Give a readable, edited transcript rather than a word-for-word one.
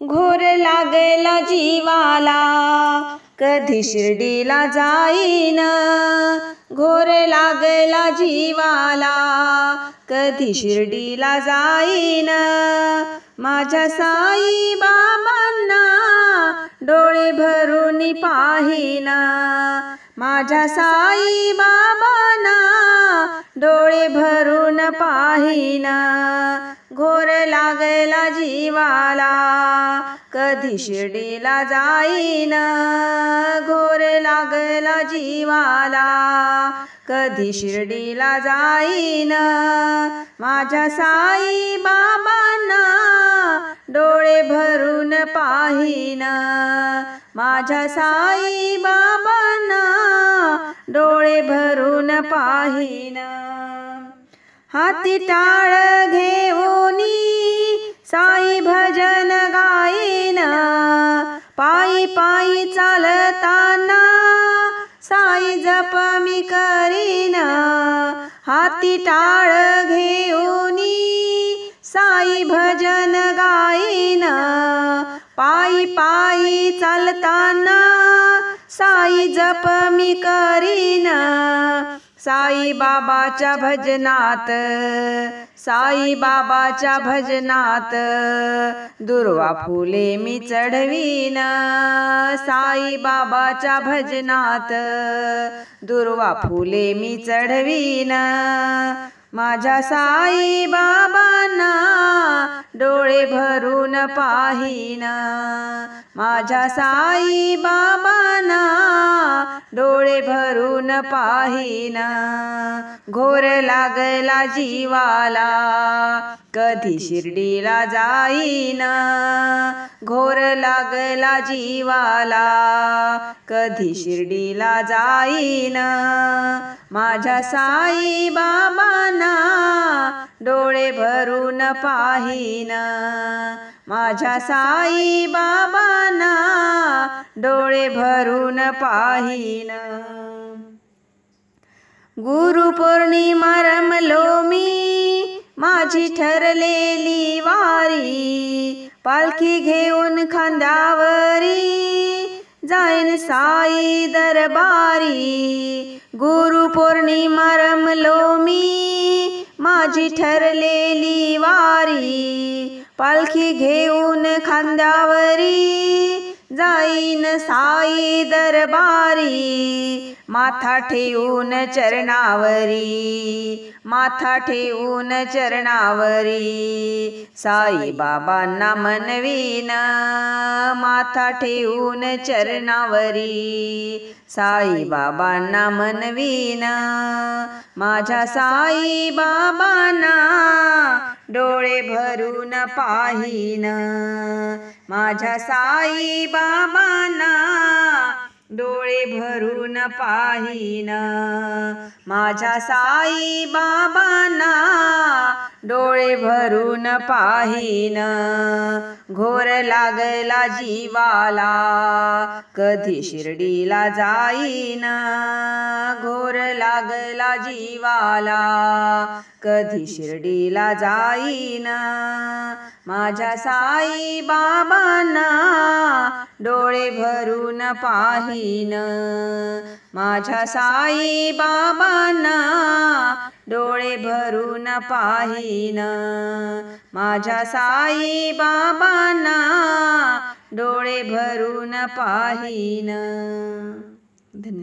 घोर लागला जीवाला, कधी शिर्डीला जाईन. घोर लागला जीवाला, कधी शिर्डीला जाईन. माझ्या साई बाबांना डोळे भरून पाहीन. माझ्या साई बाबांना डोळे भरून पाहीन. घोर लागला जीवाला, कधी शिर्डीला जाईन. घोर लागला जीवाला, कधी शिर्डीला जाईन. माझ्या साई बाबांना डोळे भरून पाहीन. माझ्या साई बाबांना डोळे भरून पाहीन. हाती टाळ घेऊनी साई भजन गाईन. पायी पायी चालताना साई जप मी करीन. हाती टाळ घेऊनी साई भजन गाईन. पायी पायी चालताना साई जप मी करीन. साई बाबाच्या भजनात, साई बाबाच्या भजनात दुर्वा फुले मी चढवीन. साई बाबाच्या भजनात दुर्वा फुले मी चढवीन. माझ्या साई बाबांना डोळे भरून पाहीन. माझ्या साई बाबांना डोळे भरून पाहीन. घोर लागला जीवाला, कधी शिर्डीला जाईन. घोर लागला जीवाला, कधी शिर्डीला जाईन. माझ्या साई बाबांना डोळे भरून पाहीन. माझ्या साई बाबांना डोळे भरून पाहीन. गुरुपौर्णिमा रमलो मी, माझी ठरलेली वारी. पालखी घेऊन खांद्यावरी जाईन साई दरबारी. गुरुपौर्णिमा रमलो मी, माझी ठरलेली वारी. पालखी घेऊन खांद्यावरी जाईन साई दरबारी. माथा ठेवून चरणावरी, माथा ठेवून चरणावरी साई बाबांना मनवीन. माथा ठेवून चरणावरी साई बाबांना मनवीन. माझ्या साई बाबांना डोळे भरून पाहीन. माझ्या साई बाबांना डोळे भरून पाहीन. माझ्या साई बाबांना डोळे भरून पाहीन. घोर लागला जीवाला, कधी शिर्डीला जाईन. घोर लागला जीवाला, कधी शिर्डीला जाईन. माझ्या साई बाबांना डोळे भरून पाहीन. माझ्या साई बाबांना डोळे भरून पाहीन. माझ्या साई बाबांना डोळे भरून पाहीन. धन्यवाद.